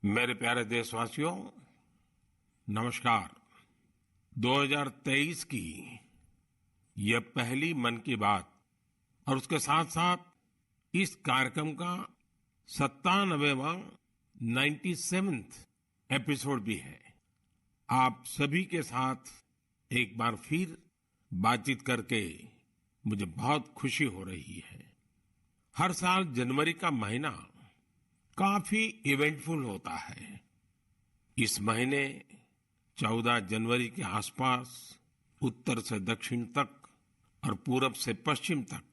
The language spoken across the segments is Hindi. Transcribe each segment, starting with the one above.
मेरे प्यारे देशवासियों, नमस्कार। 2023 की यह पहली मन की बात और उसके साथ साथ इस कार्यक्रम का 97वां 97th एपिसोड भी है। आप सभी के साथ एक बार फिर बातचीत करके मुझे बहुत खुशी हो रही है। हर साल जनवरी का महीना काफी इवेंटफुल होता है। इस महीने 14 जनवरी के आसपास उत्तर से दक्षिण तक और पूरब से पश्चिम तक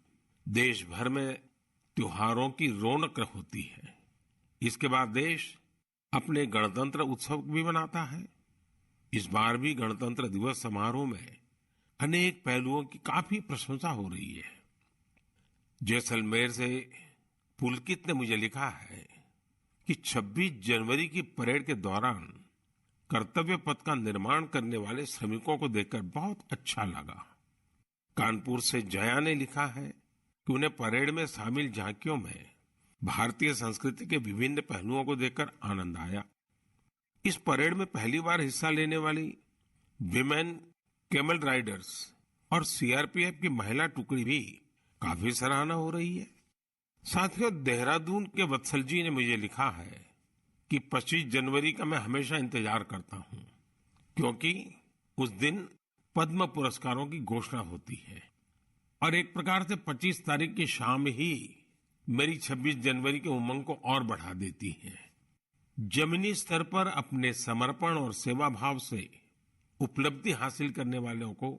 देश भर में त्योहारों की रौनक होती है। इसके बाद देश अपने गणतंत्र उत्सव भी मनाता है। इस बार भी गणतंत्र दिवस समारोह में अनेक पहलुओं की काफी प्रशंसा हो रही है। जैसलमेर से पुलकित ने मुझे लिखा है कि 26 जनवरी की परेड के दौरान कर्तव्य पथ का निर्माण करने वाले श्रमिकों को देखकर बहुत अच्छा लगा। कानपुर से जया ने लिखा है कि उन्हें परेड में शामिल झांकियों में भारतीय संस्कृति के विभिन्न पहलुओं को देखकर आनंद आया। इस परेड में पहली बार हिस्सा लेने वाली विमेन कैमल राइडर्स और सीआरपीएफ की महिला टुकड़ी भी काफी सराहना हो रही है। साथियों, देहरादून के वत्सल जी ने मुझे लिखा है कि 25 जनवरी का मैं हमेशा इंतजार करता हूं, क्योंकि उस दिन पद्म पुरस्कारों की घोषणा होती है और एक प्रकार से 25 तारीख की शाम ही मेरी 26 जनवरी के उमंग को और बढ़ा देती है। जमीनी स्तर पर अपने समर्पण और सेवा भाव से उपलब्धि हासिल करने वालों को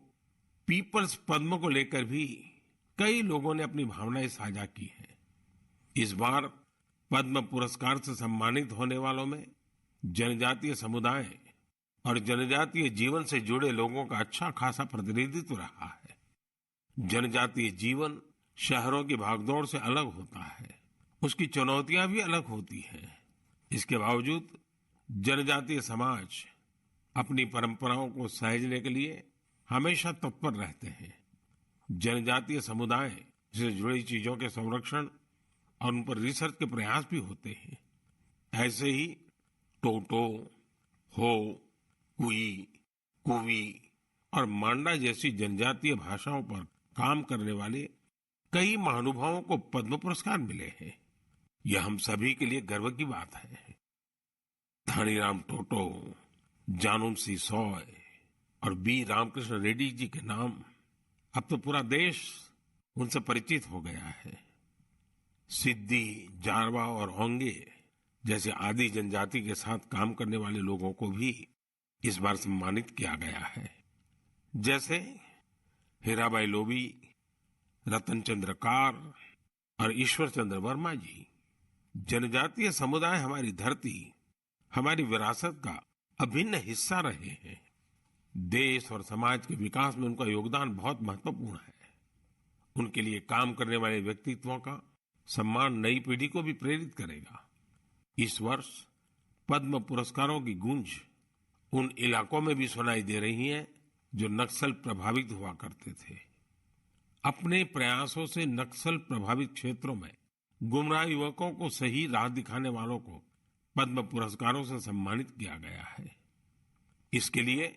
पीपल्स पद्म को लेकर भी कई लोगों ने अपनी भावनाएं साझा की हैं। इस बार पद्म पुरस्कार से सम्मानित होने वालों में जनजातीय समुदाय और जनजातीय जीवन से जुड़े लोगों का अच्छा खासा प्रतिनिधित्व रहा है। जनजातीय जीवन शहरों की भागदौड़ से अलग होता है, उसकी चुनौतियां भी अलग होती हैं। इसके बावजूद जनजातीय समाज अपनी परंपराओं को सहेजने के लिए हमेशा तत्पर रहते हैं। जनजातीय समुदाय से जुड़ी चीजों के संरक्षण और उन पर रिसर्च के प्रयास भी होते हैं। ऐसे ही टोटो, हो, कुई, कुवी और मांडा जैसी जनजातीय भाषाओं पर काम करने वाले कई महानुभावों को पद्म पुरस्कार मिले हैं। यह हम सभी के लिए गर्व की बात है। धानीराम टोटो, जानूम सी सॉय और बी रामकृष्ण रेड्डी जी के नाम अब तो पूरा देश उनसे परिचित हो गया है। सिद्दी, जारवा और ओंगे जैसे आदि जनजाति के साथ काम करने वाले लोगों को भी इस बार सम्मानित किया गया है। जैसे हीराबाई लोबी, रतन चंद्र कार और ईश्वर चंद्र वर्मा जी। जनजातीय समुदाय हमारी धरती, हमारी विरासत का अभिन्न हिस्सा रहे हैं। देश और समाज के विकास में उनका योगदान बहुत महत्वपूर्ण है। उनके लिए काम करने वाले व्यक्तित्वों का सम्मान नई पीढ़ी को भी प्रेरित करेगा। इस वर्ष पद्म पुरस्कारों की गूंज उन इलाकों में भी सुनाई दे रही है जो नक्सल प्रभावित हुआ करते थे। अपने प्रयासों से नक्सल प्रभावित क्षेत्रों में गुमराह युवकों को सही राह दिखाने वालों को पद्म पुरस्कारों से सम्मानित किया गया है। इसके लिए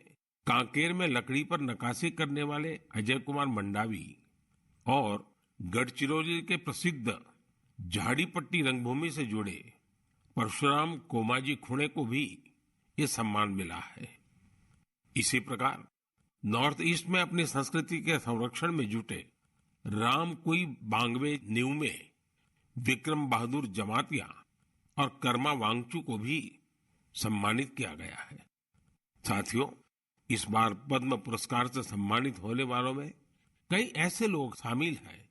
कांकेर में लकड़ी पर नक्काशी करने वाले अजय कुमार मंडावी और गढ़चिरौली के प्रसिद्ध झाड़ीपट्टी रंगभूमि से जुड़े परशुराम कोमाजी खुणे को भी ये सम्मान मिला है। इसी प्रकार नॉर्थ ईस्ट में अपनी संस्कृति के संरक्षण में जुटे राम कुई बांगवे न्यूमे, विक्रम बहादुर जमातिया और कर्मा वांगचू को भी सम्मानित किया गया है। साथियों, इस बार पद्म पुरस्कार से सम्मानित होने वालों में कई ऐसे लोग शामिल हैं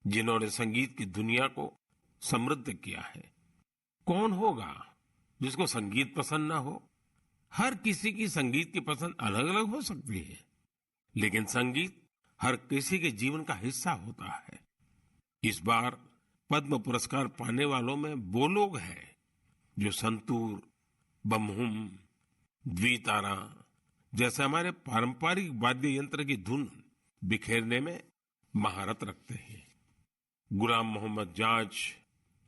जिन्होंने संगीत की दुनिया को समृद्ध किया है। कौन होगा जिसको संगीत पसंद ना हो? हर किसी की संगीत की पसंद अलग अलग हो सकती है, लेकिन संगीत हर किसी के जीवन का हिस्सा होता है। इस बार पद्म पुरस्कार पाने वालों में वो लोग हैं जो संतूर, बमहुम, द्वितारा जैसे हमारे पारंपरिक वाद्य यंत्र की धुन बिखेरने में महारत रखते हैं। गुलाम मोहम्मद जाज,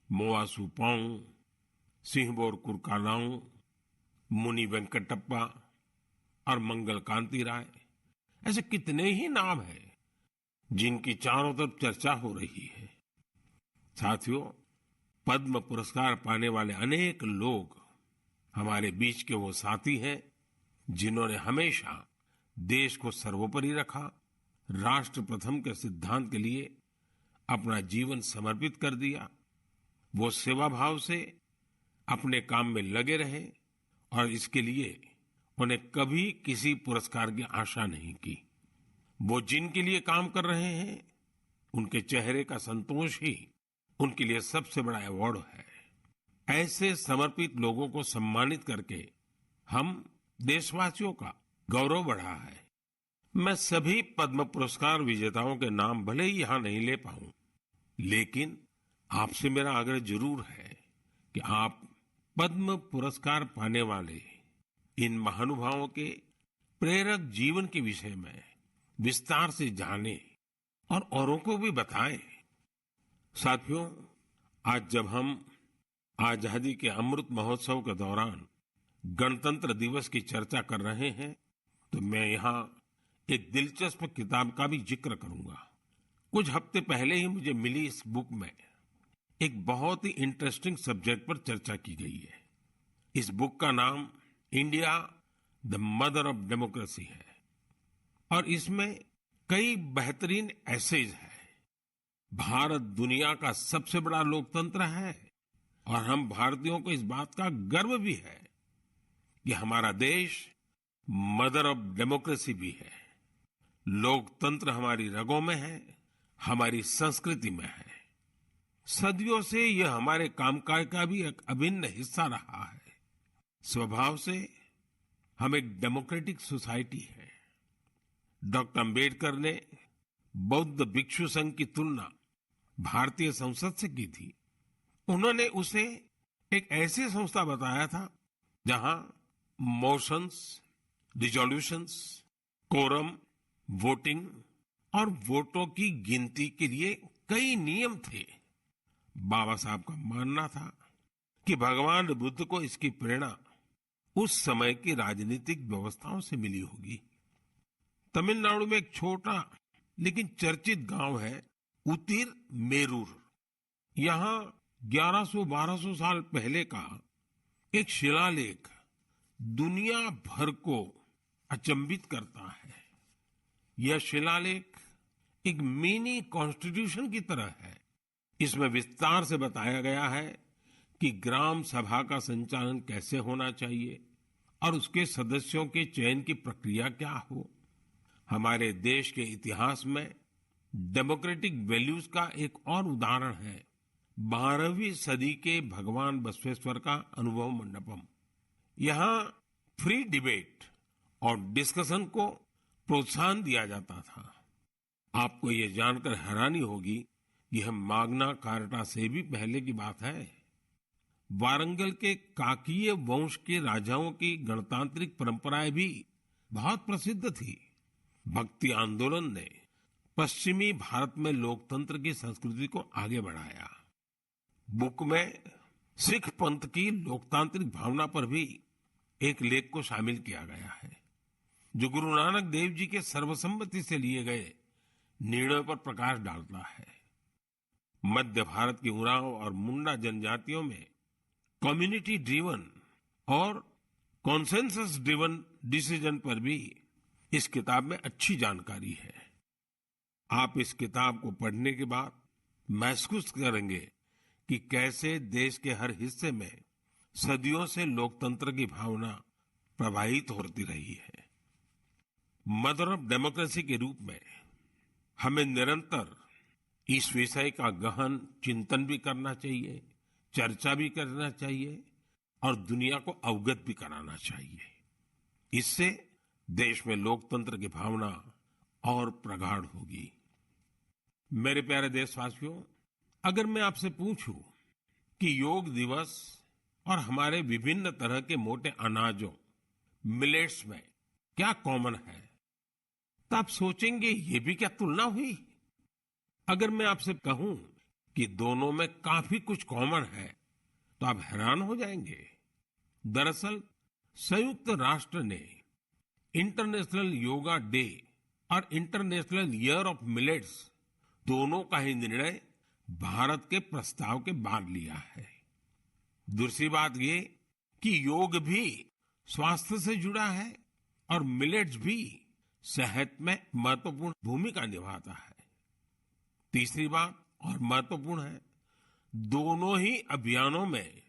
मोआ सुपौंग, सिंहबोर कुरकालाऊ, मुनि वेंकटप्पा और मंगल कांति राय, ऐसे कितने ही नाम हैं जिनकी चारों तरफ चर्चा हो रही है। साथियों, पद्म पुरस्कार पाने वाले अनेक लोग हमारे बीच के वो साथी हैं जिन्होंने हमेशा देश को सर्वोपरि रखा, राष्ट्र प्रथम के सिद्धांत के लिए अपना जीवन समर्पित कर दिया। वो सेवा भाव से अपने काम में लगे रहे और इसके लिए उन्हें कभी किसी पुरस्कार की आशा नहीं की। वो जिनके लिए काम कर रहे हैं, उनके चेहरे का संतोष ही उनके लिए सबसे बड़ा अवार्ड है। ऐसे समर्पित लोगों को सम्मानित करके हम देशवासियों का गौरव बढ़ा है। मैं सभी पद्म पुरस्कार विजेताओं के नाम भले ही यहां नहीं ले पाऊं, लेकिन आपसे मेरा आग्रह जरूर है कि आप पद्म पुरस्कार पाने वाले इन महानुभावों के प्रेरक जीवन के विषय में विस्तार से जानें और औरों को भी बताएं। साथियों, आज जब हम आजादी के अमृत महोत्सव के दौरान गणतंत्र दिवस की चर्चा कर रहे हैं, तो मैं यहाँ एक दिलचस्प किताब का भी जिक्र करूंगा। कुछ हफ्ते पहले ही मुझे मिली इस बुक में एक बहुत ही इंटरेस्टिंग सब्जेक्ट पर चर्चा की गई है। इस बुक का नाम India the mother of democracy है और इसमें कई बेहतरीन एसेज है। भारत दुनिया का सबसे बड़ा लोकतंत्र है और हम भारतीयों को इस बात का गर्व भी है कि हमारा देश मदर ऑफ डेमोक्रेसी भी है। लोकतंत्र हमारी रगों में है, हमारी संस्कृति में है। सदियों से यह हमारे कामकाज का भी एक अभिन्न हिस्सा रहा है। स्वभाव से हम एक डेमोक्रेटिक सोसाइटी है। डॉक्टर अंबेडकर ने बौद्ध भिक्षु संघ की तुलना भारतीय संसद से की थी। उन्होंने उसे एक ऐसी संस्था बताया था जहां मोशंस, रिजोल्यूशंस, कोरम, वोटिंग और वोटों की गिनती के लिए कई नियम थे। बाबा साहब का मानना था कि भगवान बुद्ध को इसकी प्रेरणा उस समय की राजनीतिक व्यवस्थाओं से मिली होगी। तमिलनाडु में एक छोटा लेकिन चर्चित गांव है उतिर मेरूर। यहां 1100-1200 साल पहले का एक शिलालेख दुनिया भर को अचंभित करता है। यह शिलालेख एक मिनी कॉन्स्टिट्यूशन की तरह है। इसमें विस्तार से बताया गया है कि ग्राम सभा का संचालन कैसे होना चाहिए और उसके सदस्यों के चयन की प्रक्रिया क्या हो। हमारे देश के इतिहास में डेमोक्रेटिक वैल्यूज का एक और उदाहरण है 12वीं सदी के भगवान बसवेश्वर का अनुभव मंडपम। यहाँ फ्री डिबेट और डिस्कशन को प्रोत्साहन दिया जाता था। आपको ये जानकर हैरानी होगी कि यह माग्ना कार्टा से भी पहले की बात है। वारंगल के काकीय वंश के राजाओं की गणतांत्रिक परंपराएं भी बहुत प्रसिद्ध थी। भक्ति आंदोलन ने पश्चिमी भारत में लोकतंत्र की संस्कृति को आगे बढ़ाया। बुक में सिख पंथ की लोकतांत्रिक भावना पर भी एक लेख को शामिल किया गया है, जो गुरु नानक देव जी के सर्वसम्मति से लिए गए निर्णयों पर प्रकाश डालता है। मध्य भारत की उरांव और मुंडा जनजातियों में कम्युनिटी ड्रिवन और कॉन्सेंसस ड्रिवन डिसीजन पर भी इस किताब में अच्छी जानकारी है। आप इस किताब को पढ़ने के बाद महसूस करेंगे कि कैसे देश के हर हिस्से में सदियों से लोकतंत्र की भावना प्रवाहित होती रही है। मदर ऑफ डेमोक्रेसी के रूप में हमें निरंतर इस विषय का गहन चिंतन भी करना चाहिए, चर्चा भी करना चाहिए और दुनिया को अवगत भी कराना चाहिए। इससे देश में लोकतंत्र की भावना और प्रगाढ़ होगी। मेरे प्यारे देशवासियों, अगर मैं आपसे पूछूं कि योग दिवस और हमारे विभिन्न तरह के मोटे अनाजों मिलेट्स में क्या कॉमन है, तो आप सोचेंगे ये भी क्या तुलना हुई। अगर मैं आपसे कहूं कि दोनों में काफी कुछ कॉमन है, तो आप हैरान हो जाएंगे। दरअसल संयुक्त राष्ट्र ने इंटरनेशनल योगा डे और इंटरनेशनल ईयर ऑफ मिलेट्स दोनों का ही निर्णय भारत के प्रस्ताव के बाद लिया है। दूसरी बात ये कि योग भी स्वास्थ्य से जुड़ा है और मिलेट्स भी सेहत में महत्वपूर्ण भूमिका निभाता है। तीसरी बात और महत्वपूर्ण है, दोनों ही अभियानों में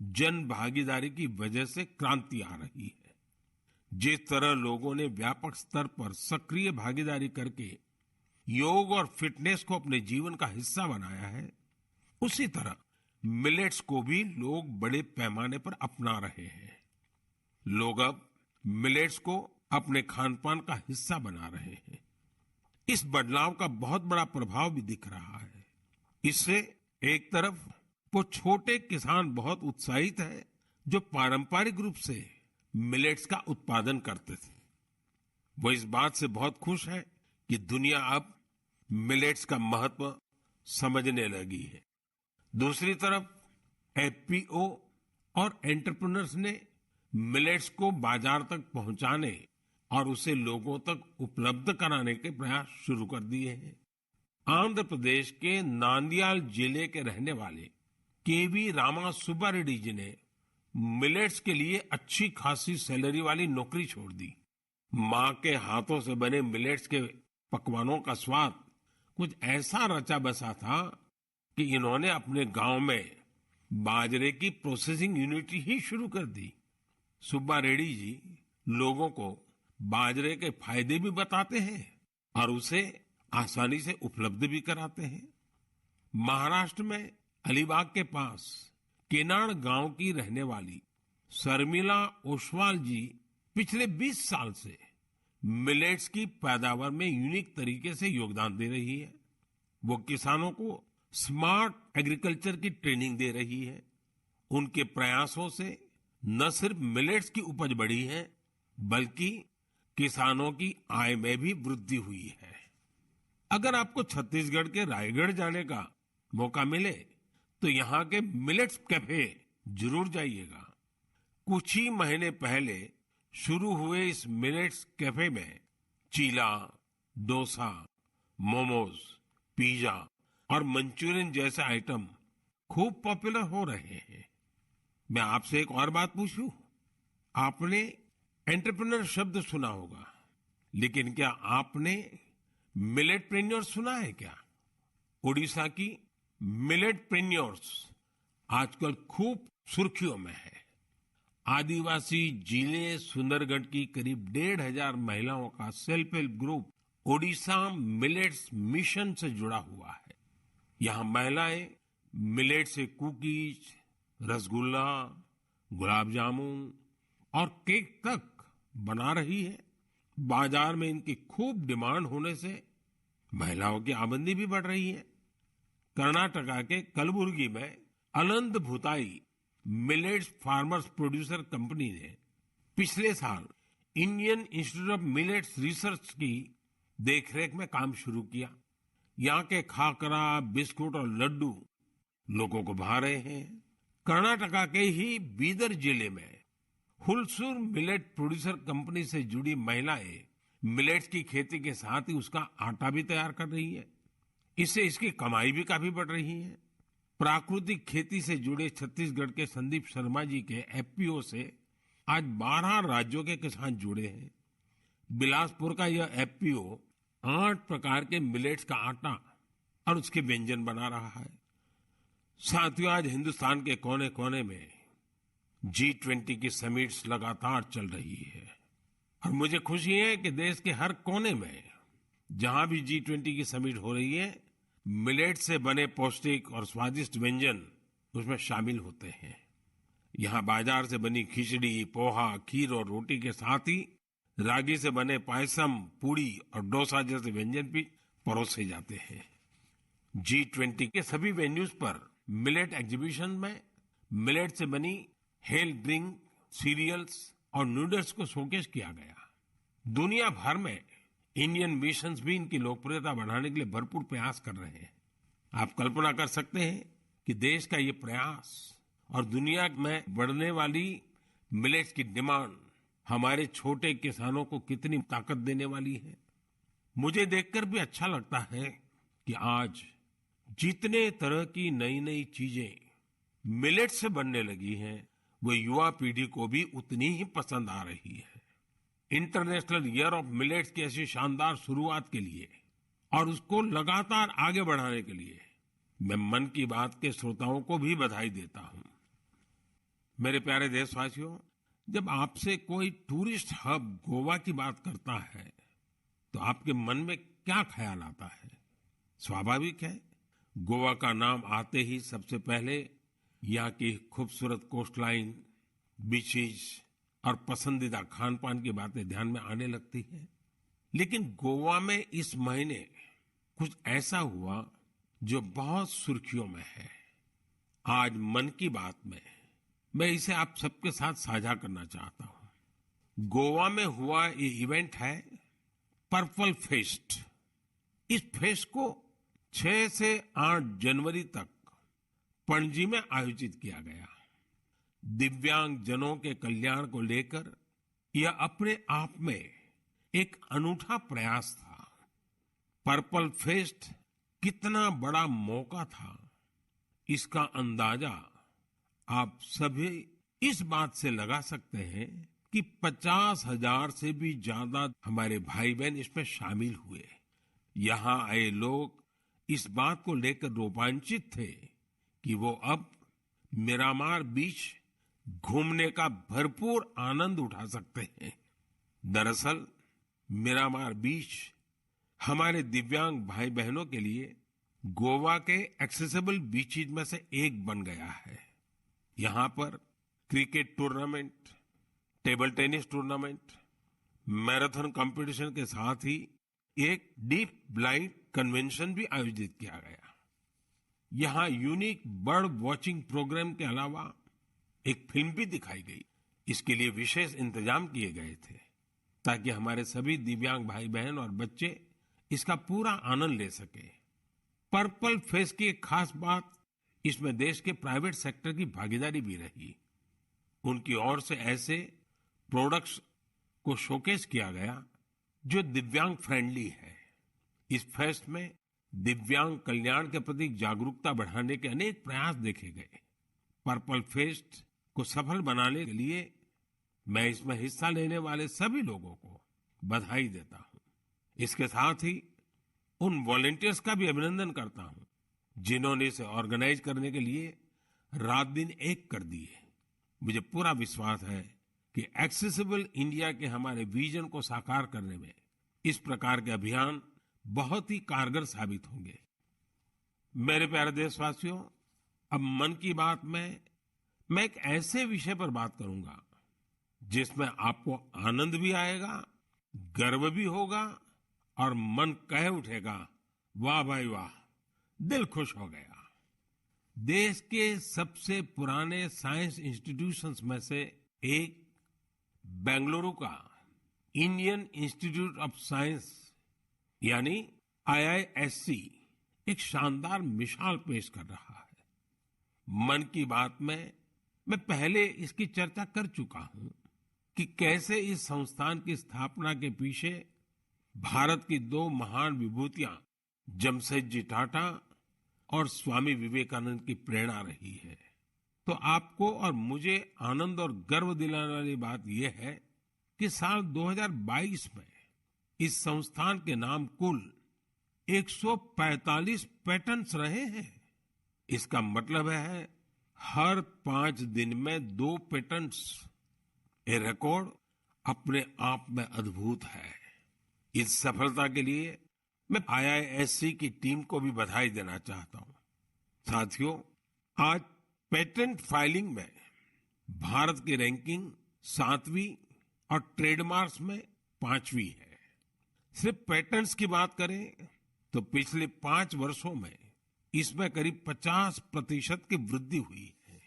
जन भागीदारी की वजह से क्रांति आ रही है। जिस तरह लोगों ने व्यापक स्तर पर सक्रिय भागीदारी करके योग और फिटनेस को अपने जीवन का हिस्सा बनाया है, उसी तरह मिलेट्स को भी लोग बड़े पैमाने पर अपना रहे हैं। लोग अब मिलेट्स को अपने खानपान का हिस्सा बना रहे हैं। इस बदलाव का बहुत बड़ा प्रभाव भी दिख रहा है। इससे एक तरफ वो छोटे किसान बहुत उत्साहित हैं जो पारंपरिक रूप से मिलेट्स का उत्पादन करते थे। वो इस बात से बहुत खुश है कि दुनिया अब मिलेट्स का महत्व समझने लगी है। दूसरी तरफ एफपीओ और एंटरप्रेन्योर्स ने मिलेट्स को बाजार तक पहुंचाने और उसे लोगों तक उपलब्ध कराने के प्रयास शुरू कर दिए हैं। आंध्र प्रदेश के नांदयाल जिले के रहने वाले केवी रामा सुब्बा रेड्डी जी ने मिलेट्स के लिए अच्छी खासी सैलरी वाली नौकरी छोड़ दी। माँ के हाथों से बने मिलेट्स के पकवानों का स्वाद कुछ ऐसा रचा बसा था कि इन्होंने अपने गांव में बाजरे की प्रोसेसिंग यूनिट ही शुरू कर दी। सुब्बा रेड्डी जी लोगों को बाजरे के फायदे भी बताते हैं और उसे आसानी से उपलब्ध भी कराते हैं। महाराष्ट्र में अलीबाग के पास केनाड गांव की रहने वाली शर्मिला ओसवाल जी पिछले 20 साल से मिलेट्स की पैदावार में यूनिक तरीके से योगदान दे रही है। वो किसानों को स्मार्ट एग्रीकल्चर की ट्रेनिंग दे रही है। उनके प्रयासों से न सिर्फ मिलेट्स की उपज बढ़ी है, बल्कि किसानों की आय में भी वृद्धि हुई है। अगर आपको छत्तीसगढ़ के रायगढ़ जाने का मौका मिले तो यहाँ के मिलेट्स कैफे जरूर जाइएगा। कुछ ही महीने पहले शुरू हुए इस मिलेट्स कैफे में चीला, डोसा, मोमोज, पिज्जा और मंचूरियन जैसे आइटम खूब पॉपुलर हो रहे हैं। मैं आपसे एक और बात पूछूं? आपने एंटरप्रेन्योर शब्द सुना होगा, लेकिन क्या आपने मिलेटप्रेन्योर सुना है क्या? ओडिशा की मिलेटप्रेन्योर्स आजकल खूब सुर्खियों में है। आदिवासी जिले सुंदरगढ़ की करीब 1,500 महिलाओं का self help group Odisha millets mission से जुड़ा हुआ है। यहाँ महिलाएं मिलेट से कुकीज, रसगुल्ला, गुलाब जामुन और केक तक बना रही है। बाजार में इनकी खूब डिमांड होने से महिलाओं की आमदनी भी बढ़ रही है। कर्नाटका के कलबुर्गी में Anant Bhutai millets farmers producer company ने पिछले साल Indian Institute of Millets Research की देखरेख में काम शुरू किया। यहाँ के खाकरा, बिस्कुट और लड्डू लोगों को भा रहे हैं। कर्नाटका के ही बीदर जिले में हुलसूर मिलेट प्रोड्यूसर कंपनी से जुड़ी महिलाएं मिलेट्स की खेती के साथ ही उसका आटा भी तैयार कर रही है। इससे इसकी कमाई भी काफी बढ़ रही है। प्राकृतिक खेती से जुड़े छत्तीसगढ़ के संदीप शर्मा जी के एफपीओ से आज 12 राज्यों के किसान जुड़े हैं। बिलासपुर का यह एफपीओ 8 प्रकार के मिलेट्स का आटा और उसके व्यंजन बना रहा है। साथियों, आज हिंदुस्तान के कोने कोने में G20 की समिट्स लगातार चल रही है और मुझे खुशी है कि देश के हर कोने में जहां भी G20 की समिट हो रही है, मिलेट से बने पौष्टिक और स्वादिष्ट व्यंजन उसमें शामिल होते हैं। यहाँ बाजार से बनी खिचड़ी, पोहा, खीर और रोटी के साथ ही रागी से बने पायसम, पूड़ी और डोसा जैसे व्यंजन भी परोसे जाते हैं। G20 के सभी वेन्यूज पर मिलेट एग्जीबिशन में मिलेट से बनी हेल्थ ड्रिंक, सीरियल्स और नूडल्स को शोकेस किया गया। दुनिया भर में इंडियन मिशंस भी इनकी लोकप्रियता बढ़ाने के लिए भरपूर प्रयास कर रहे हैं। आप कल्पना कर सकते हैं कि देश का ये प्रयास और दुनिया में बढ़ने वाली मिलेट्स की डिमांड हमारे छोटे किसानों को कितनी ताकत देने वाली है। मुझे देखकर भी अच्छा लगता है कि आज जितने तरह की नई नई चीजें मिलेट से बनने लगी हैं, वो युवा पीढ़ी को भी उतनी ही पसंद आ रही है। इंटरनेशनल ईयर ऑफ मिलेट्स की ऐसी शानदार शुरुआत के लिए और उसको लगातार आगे बढ़ाने के लिए मैं मन की बात के श्रोताओं को भी बधाई देता हूं। मेरे प्यारे देशवासियों, जब आपसे कोई टूरिस्ट हब गोवा की बात करता है तो आपके मन में क्या ख्याल आता है? स्वाभाविक है, गोवा का नाम आते ही सबसे पहले यहाँ की खूबसूरत कोस्टलाइन, बीचेस और पसंदीदा खान पान की बातें ध्यान में आने लगती है। लेकिन गोवा में इस महीने कुछ ऐसा हुआ जो बहुत सुर्खियों में है। आज मन की बात में मैं इसे आप सबके साथ साझा करना चाहता हूं। गोवा में हुआ ये इवेंट है पर्पल फेस्ट। इस फेस्ट को 6 से 8 जनवरी तक पणजी में आयोजित किया गया। दिव्यांग जनों के कल्याण को लेकर यह अपने आप में एक अनूठा प्रयास था। पर्पल फेस्ट कितना बड़ा मौका था, इसका अंदाजा आप सभी इस बात से लगा सकते हैं कि 50,000 से भी ज्यादा हमारे भाई बहन इसमें शामिल हुए। यहाँ आए लोग इस बात को लेकर रोमांचित थे कि वो अब मिरामार बीच घूमने का भरपूर आनंद उठा सकते हैं। दरअसल मिरामार बीच हमारे दिव्यांग भाई बहनों के लिए गोवा के एक्सेसिबल बीचेस में से एक बन गया है। यहाँ पर cricket tournament, table tennis tournament, marathon competition के साथ ही एक डीप ब्लाइंड कन्वेंशन भी आयोजित किया गया। यहाँ यूनिक बर्ड वॉचिंग प्रोग्राम के अलावा एक फिल्म भी दिखाई गई। इसके लिए विशेष इंतजाम किए गए थे ताकि हमारे सभी दिव्यांग भाई बहन और बच्चे इसका पूरा आनंद ले सके। पर्पल फेस्ट की एक खास बात, इसमें देश के प्राइवेट सेक्टर की भागीदारी भी रही। उनकी ओर से ऐसे प्रोडक्ट्स को शोकेस किया गया जो दिव्यांग फ्रेंडली है। इस फेस्ट में दिव्यांग कल्याण के प्रति जागरूकता बढ़ाने के अनेक प्रयास देखे गए। पर्पल फेस्ट को सफल बनाने के लिए मैं इसमें हिस्सा लेने वाले सभी लोगों को बधाई देता हूं। इसके साथ ही उन वॉलंटियर्स का भी अभिनंदन करता हूं जिन्होंने इसे ऑर्गेनाइज करने के लिए रात दिन एक कर दिए। मुझे पूरा विश्वास है कि एक्सेसिबल इंडिया के हमारे विजन को साकार करने में इस प्रकार के अभियान बहुत ही कारगर साबित होंगे। मेरे प्यारे देशवासियों, अब मन की बात में मैं एक ऐसे विषय पर बात करूंगा जिसमें आपको आनंद भी आएगा, गर्व भी होगा और मन कह उठेगा, वाह भाई वाह, दिल खुश हो गया। देश के सबसे पुराने साइंस इंस्टीट्यूशंस में से एक बेंगलुरु का इंडियन इंस्टीट्यूट ऑफ साइंस यानी IISc एक शानदार मिसाल पेश कर रहा है। मन की बात में मैं पहले इसकी चर्चा कर चुका हूं कि कैसे इस संस्थान की स्थापना के पीछे भारत की 2 महान विभूतियां जमशेदजी टाटा और स्वामी विवेकानंद की प्रेरणा रही है। तो आपको और मुझे आनंद और गर्व दिलाने वाली बात यह है कि साल 2022 में इस संस्थान के नाम कुल 145 पेटेंट्स रहे हैं। इसका मतलब है हर 5 दिन में 2 पेटेंट्स। ये रिकॉर्ड अपने आप में अद्भुत है। इस सफलता के लिए मैं IISc की टीम को भी बधाई देना चाहता हूं। साथियों, आज पेटेंट फाइलिंग में भारत की रैंकिंग 7वीं और ट्रेडमार्क्स में 5वीं है। सिर्फ पेटेंट्स की बात करें तो पिछले 5 वर्षों में इसमें करीब 50% की वृद्धि हुई है।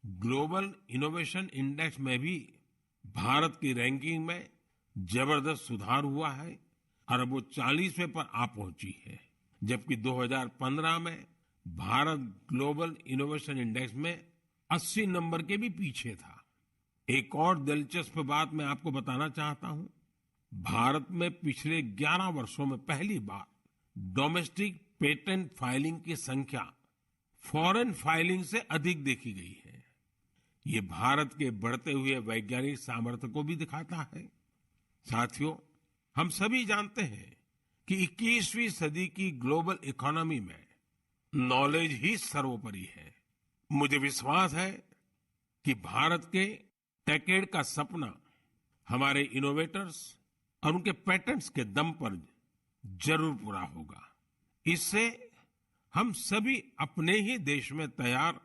ग्लोबल इनोवेशन इंडेक्स में भी भारत की रैंकिंग में जबरदस्त सुधार हुआ है और अब वो 40वें पर आ पहुंची है, जबकि 2015 में भारत ग्लोबल इनोवेशन इंडेक्स में 80 नंबर के भी पीछे था। एक और दिलचस्प बात मैं आपको बताना चाहता हूं। भारत में पिछले 11 वर्षों में पहली बार डोमेस्टिक पेटेंट फाइलिंग की संख्या फॉरेन फाइलिंग से अधिक देखी गई है। ये भारत के बढ़ते हुए वैज्ञानिक सामर्थ्य को भी दिखाता है। साथियों, हम सभी जानते हैं कि 21वीं सदी की ग्लोबल इकोनॉमी में नॉलेज ही सर्वोपरि है। मुझे विश्वास है कि भारत के टेकेड का सपना हमारे इनोवेटर्स और उनके पेटेंट्स के दम पर जरूर पूरा होगा। इससे हम सभी अपने ही देश में तैयार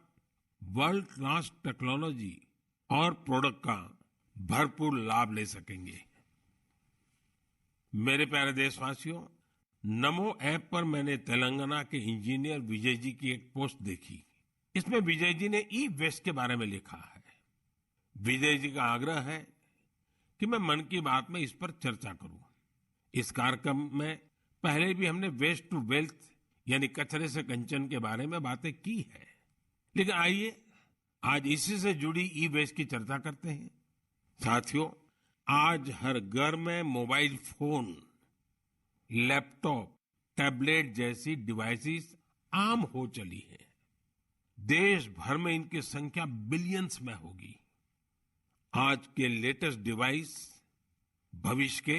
वर्ल्ड क्लास टेक्नोलॉजी और प्रोडक्ट का भरपूर लाभ ले सकेंगे। मेरे प्यारे देशवासियों, नमो ऐप पर मैंने तेलंगाना के इंजीनियर विजय जी की एक पोस्ट देखी। इसमें विजय जी ने ई वेस्ट के बारे में लिखा है। विजय जी का आग्रह है कि मैं मन की बात में इस पर चर्चा करूं। इस कार्यक्रम में पहले भी हमने वेस्ट टू वेल्थ यानी कचरे से कंचन के बारे में बातें की है, लेकिन आइए आज इसी से जुड़ी ई वेस्ट की चर्चा करते हैं। साथियों, आज हर घर में मोबाइल फोन, लैपटॉप, टैबलेट जैसी डिवाइसेस आम हो चली है। देश भर में इनकी संख्या बिलियंस में होगी। आज के लेटेस्ट डिवाइस भविष्य के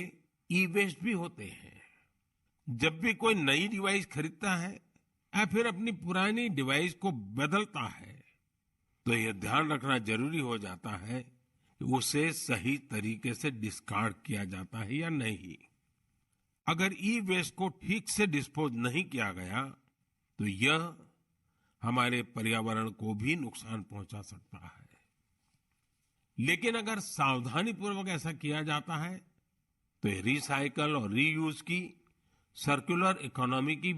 ई वेस्ट भी होते हैं। जब भी कोई नई डिवाइस खरीदता है या फिर अपनी पुरानी डिवाइस को बदलता है, तो यह ध्यान रखना जरूरी हो जाता है कि उसे सही तरीके से डिस्कार्ड किया जाता है या नहीं। अगर ई वेस्ट को ठीक से डिस्पोज नहीं किया गया तो यह हमारे पर्यावरण को भी नुकसान पहुंचा सकता है। लेकिन अगर सावधानी पूर्वक ऐसा किया जाता है तो ये रिसाइकल और रीयूज की सर्कुलर इकोनॉमी की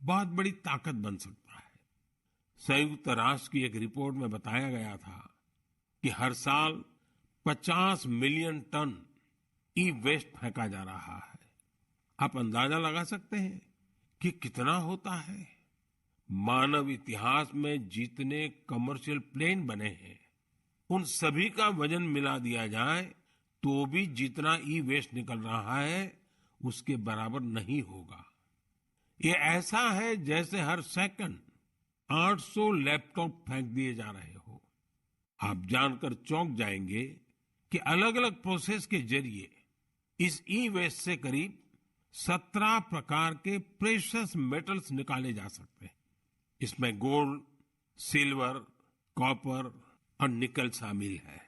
बहुत बड़ी ताकत बन सकता है। संयुक्त राष्ट्र की एक रिपोर्ट में बताया गया था कि हर साल 50 मिलियन टन ई वेस्ट फेंका जा रहा है। आप अंदाजा लगा सकते हैं कि कितना होता है। मानव इतिहास में जितने कमर्शियल प्लेन बने हैं, उन सभी का वजन मिला दिया जाए तो भी जितना ई वेस्ट निकल रहा है उसके बराबर नहीं होगा। ये ऐसा है जैसे हर सेकंड 800 लैपटॉप फेंक दिए जा रहे हो। आप जानकर चौंक जाएंगे कि अलग अलग प्रोसेस के जरिए इस ई वेस्ट से करीब 17 प्रकार के प्रेशियस मेटल्स निकाले जा सकते हैं। इसमें गोल्ड, सिल्वर, कॉपर और निकल शामिल है।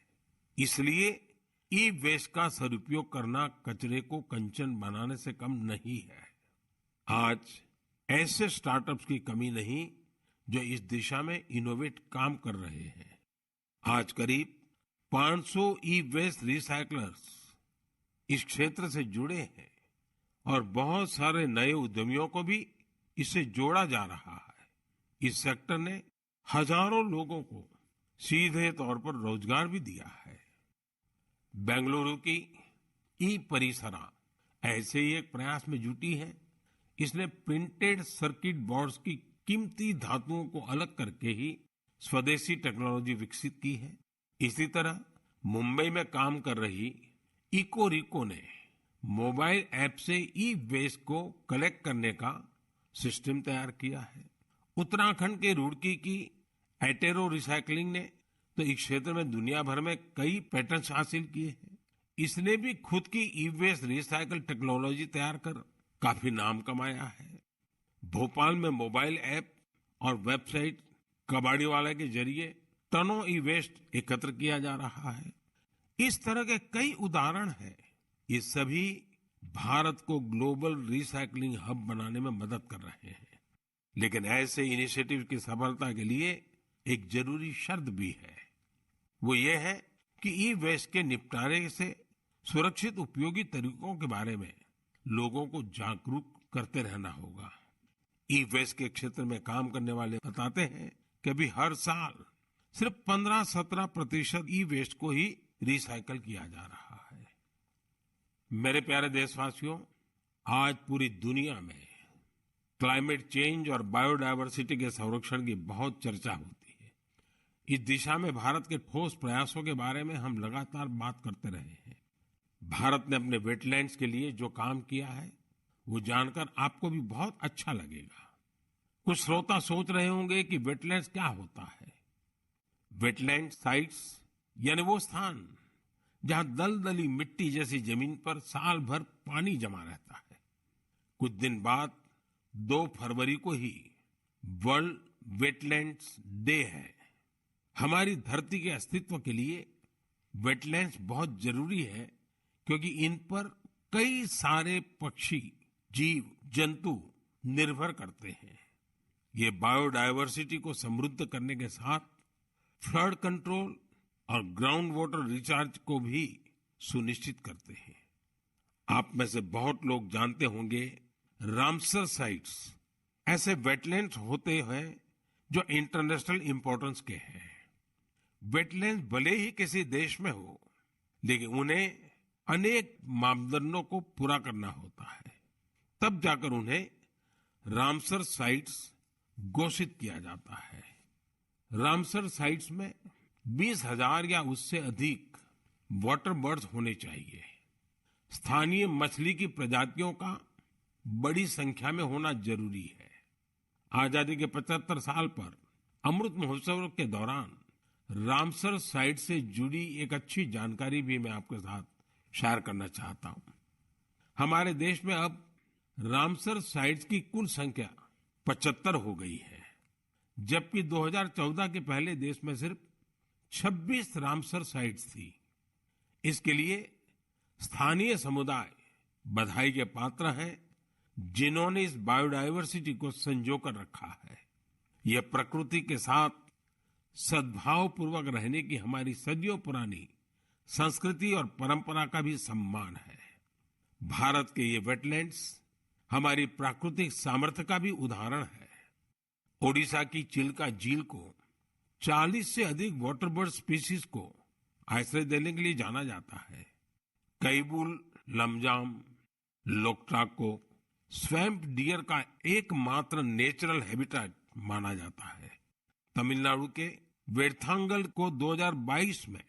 इसलिए ई वेस्ट का सदुपयोग करना कचरे को कंचन बनाने से कम नहीं है। आज ऐसे स्टार्टअप्स की कमी नहीं जो इस दिशा में इनोवेट काम कर रहे हैं। आज करीब 500 ई वेस्ट रिसाइकलर्स इस क्षेत्र से जुड़े हैं और बहुत सारे नए उद्यमियों को भी इससे जोड़ा जा रहा है। इस सेक्टर ने हजारों लोगों को सीधे तौर पर रोजगार भी दिया है। बेंगलुरु की ई परिसरा ऐसे ही एक प्रयास में जुटी है। इसने प्रिंटेड सर्किट बोर्ड्स की कीमती धातुओं को अलग करके ही स्वदेशी टेक्नोलॉजी विकसित की है। इसी तरह मुंबई में काम कर रही इकोरिको ने मोबाइल ऐप से ई वेस्ट को कलेक्ट करने का सिस्टम तैयार किया है। उत्तराखंड के रुड़की की एटेरो रिसाइकलिंग ने तो इस क्षेत्र में दुनिया भर में कई पेटेंट्स हासिल किए हैं। इसने भी खुद की ई वेस्ट रिसाइकल टेक्नोलॉजी तैयार कर काफी नाम कमाया है। भोपाल में मोबाइल ऐप और वेबसाइट कबाड़ीवाला के जरिए टनों ई वेस्ट एकत्र किया जा रहा है। इस तरह के कई उदाहरण हैं। ये सभी भारत को ग्लोबल रिसाइकलिंग हब बनाने में मदद कर रहे हैं। लेकिन ऐसे इनिशिएटिव की सफलता के लिए एक जरूरी शर्त भी है। वो ये है कि ई वेस्ट के निपटारे से सुरक्षित उपयोगी तरीकों के बारे में लोगों को जागरूक करते रहना होगा। ई वेस्ट के क्षेत्र में काम करने वाले बताते हैं कि अभी हर साल सिर्फ 15-17% ई वेस्ट को ही रिसाइकल किया जा रहा है। मेरे प्यारे देशवासियों, आज पूरी दुनिया में क्लाइमेट चेंज और बायोडायवर्सिटी के संरक्षण की बहुत चर्चा होती है। इस दिशा में भारत के ठोस प्रयासों के बारे में हम लगातार बात करते रहे हैं। भारत ने अपने वेटलैंड्स के लिए जो काम किया है, वो जानकर आपको भी बहुत अच्छा लगेगा। कुछ श्रोता सोच रहे होंगे कि वेटलैंड्स क्या होता है। वेटलैंड साइट्स यानी वो स्थान जहां दलदली मिट्टी जैसी जमीन पर साल भर पानी जमा रहता है। कुछ दिन बाद 2 फरवरी को ही वर्ल्ड वेटलैंड्स डे है। हमारी धरती के अस्तित्व के लिए वेटलैंड्स बहुत जरूरी है, क्योंकि इन पर कई सारे पक्षी, जीव, जंतु निर्भर करते हैं। ये बायोडायवर्सिटी को समृद्ध करने के साथ फ्लड कंट्रोल और ग्राउंड वाटर रिचार्ज को भी सुनिश्चित करते हैं। आप में से बहुत लोग जानते होंगे, रामसर साइट्स ऐसे वेटलैंड्स होते हैं जो इंटरनेशनल इंपॉर्टेंस के हैं। वेटलैंड्स भले ही किसी देश में हो, लेकिन उन्हें अनेक मापदंडों को पूरा करना होता है, तब जाकर उन्हें रामसर साइट्स घोषित किया जाता है। रामसर साइट्स में 20,000 या उससे अधिक वाटर बर्ड्स होने चाहिए। स्थानीय मछली की प्रजातियों का बड़ी संख्या में होना जरूरी है। आजादी के 75 साल पर अमृत महोत्सव के दौरान रामसर साइट से जुड़ी एक अच्छी जानकारी भी मैं आपके साथ शेयर करना चाहता हूं। हमारे देश में अब रामसर साइट्स की कुल संख्या 75 हो गई है, जबकि 2014 के पहले देश में सिर्फ 26 रामसर साइट्स थी। इसके लिए स्थानीय समुदाय बधाई के पात्र हैं, जिन्होंने इस बायोडायवर्सिटी को संजो कर रखा है। यह प्रकृति के साथ सद्भाव पूर्वक रहने की हमारी सदियों पुरानी संस्कृति और परंपरा का भी सम्मान है। भारत के ये वेटलैंड्स हमारी प्राकृतिक सामर्थ्य का भी उदाहरण है। ओडिशा की चिल्का झील को 40 से अधिक वाटर बर्ड स्पीशीज को आश्रय देने के लिए जाना जाता है। कैबुल लमजाम लोकटाक को स्वैम्प डियर का एकमात्र नेचुरल हैबिटेट माना जाता है। तमिलनाडु के वेर्थांगल को 2022 में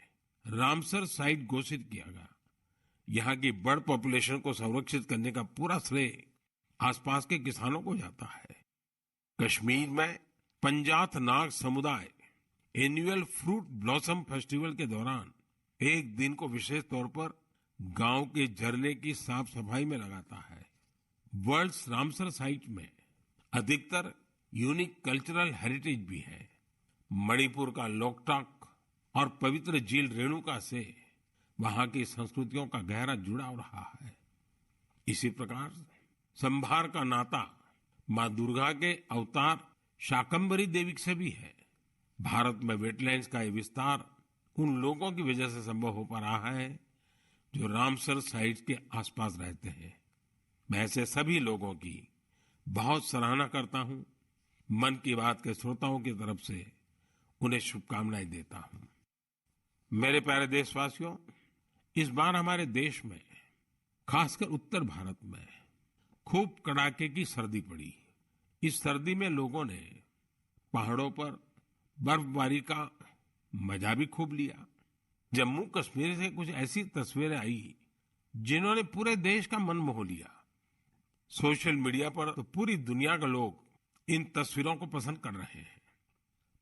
रामसर साइट घोषित किया गया। यहाँ की बर्ड पॉपुलेशन को संरक्षित करने का पूरा श्रेय आसपास के किसानों को जाता है। कश्मीर में पंजाथ नाग समुदाय एनुअल फ्रूट ब्लॉसम फेस्टिवल के दौरान एक दिन को विशेष तौर पर गांव के झरने की साफ सफाई में लगाता है। वर्ल्ड्स रामसर साइट में अधिकतर यूनिक कल्चरल हेरिटेज भी है। मणिपुर का लोकटाक और पवित्र झील रेणुका से वहां की संस्कृतियों का गहरा जुड़ाव रहा है। इसी प्रकार संभार का नाता मां दुर्गा के अवतार शाकंभरी देवी से भी है। भारत में वेटलैंड्स का ये विस्तार उन लोगों की वजह से संभव हो पा रहा है जो रामसर साइट्स के आसपास रहते हैं। मैं ऐसे सभी लोगों की बहुत सराहना करता हूं। मन की बात के श्रोताओं की तरफ से उन्हें शुभकामनाएं देता हूं। मेरे प्यारे देशवासियों, इस बार हमारे देश में, खासकर उत्तर भारत में खूब कड़ाके की सर्दी पड़ी। इस सर्दी में लोगों ने पहाड़ों पर बर्फबारी का मजा भी खूब लिया। जम्मू कश्मीर से कुछ ऐसी तस्वीरें आई जिन्होंने पूरे देश का मन मोह लिया। सोशल मीडिया पर तो पूरी दुनिया के लोग इन तस्वीरों को पसंद कर रहे हैं।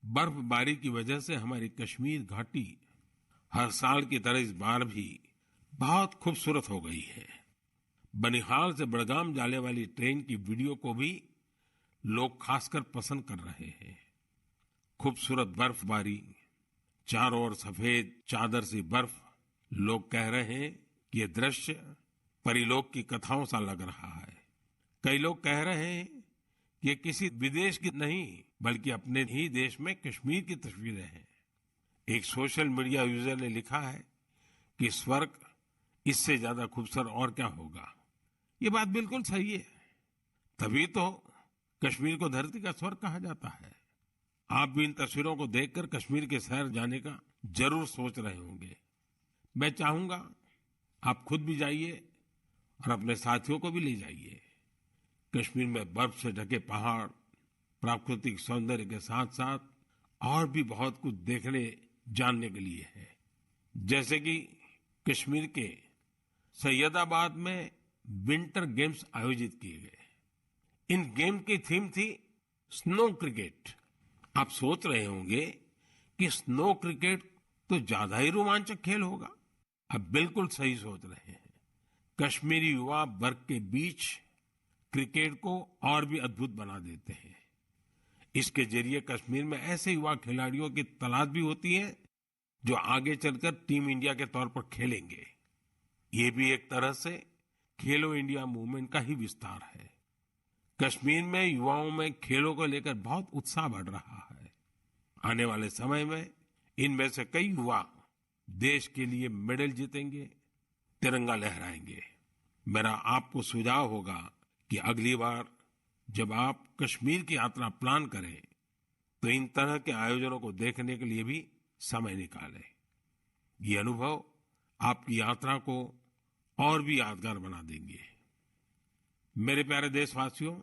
बर्फबारी की वजह से हमारी कश्मीर घाटी हर साल की तरह इस बार भी बहुत खूबसूरत हो गई है। बनिहाल से बड़गाम जाने वाली ट्रेन की वीडियो को भी लोग खासकर पसंद कर रहे हैं। खूबसूरत बर्फबारी, चारों ओर सफेद चादर सी बर्फ। लोग कह रहे हैं कि ये दृश्य परिलोक की कथाओं सा लग रहा है। कई लोग कह रहे हैं कि ये किसी विदेश की नहीं बल्कि अपने ही देश में कश्मीर की तस्वीरें हैं। एक सोशल मीडिया यूजर ने लिखा है कि स्वर्ग इससे ज्यादा खूबसूरत और क्या होगा। ये बात बिल्कुल सही है, तभी तो कश्मीर को धरती का स्वर्ग कहा जाता है। आप भी इन तस्वीरों को देखकर कश्मीर के शहर जाने का जरूर सोच रहे होंगे। मैं चाहूंगा आप खुद भी जाइए और अपने साथियों को भी ले जाइए। कश्मीर में बर्फ से ढके पहाड़, प्राकृतिक सौंदर्य के साथ साथ और भी बहुत कुछ देखने जानने के लिए है। जैसे कि कश्मीर के सैयदाबाद में विंटर गेम्स आयोजित किए गए। इन गेम की थीम थी स्नो क्रिकेट। आप सोच रहे होंगे कि स्नो क्रिकेट तो ज्यादा ही रोमांचक खेल होगा। आप बिल्कुल सही सोच रहे हैं। कश्मीरी युवा बर्फ के बीच क्रिकेट को और भी अद्भुत बना देते हैं। इसके जरिए कश्मीर में ऐसे युवा खिलाड़ियों की तलाश भी होती है जो आगे चलकर टीम इंडिया के तौर पर खेलेंगे। ये भी एक तरह से खेलो इंडिया मूवमेंट का ही विस्तार है। कश्मीर में युवाओं में खेलों को लेकर बहुत उत्साह बढ़ रहा है। आने वाले समय में इनमें से कई युवा देश के लिए मेडल जीतेंगे, तिरंगा लहराएंगे। मेरा आपको सुझाव होगा कि अगली बार जब आप कश्मीर की यात्रा प्लान करें तो इन तरह के आयोजनों को देखने के लिए भी समय निकालें। ये अनुभव आपकी यात्रा को और भी यादगार बना देंगे। मेरे प्यारे देशवासियों,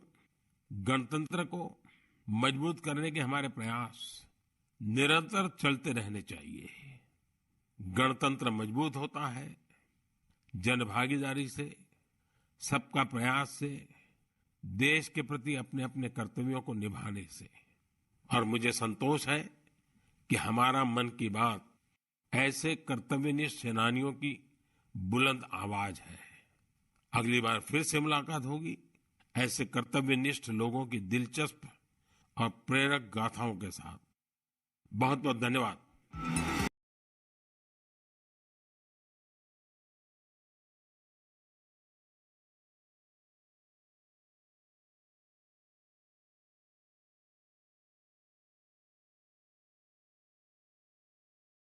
गणतंत्र को मजबूत करने के हमारे प्रयास निरंतर चलते रहने चाहिए। गणतंत्र मजबूत होता है जनभागीदारी से, सबका प्रयास से, देश के प्रति अपने अपने कर्तव्यों को निभाने से। और मुझे संतोष है कि हमारा मन की बात ऐसे कर्तव्यनिष्ठ सेनानियों की बुलंद आवाज है। अगली बार फिर से मुलाकात होगी ऐसे कर्तव्यनिष्ठ लोगों की दिलचस्प और प्रेरक गाथाओं के साथ। बहुत बहुत धन्यवाद।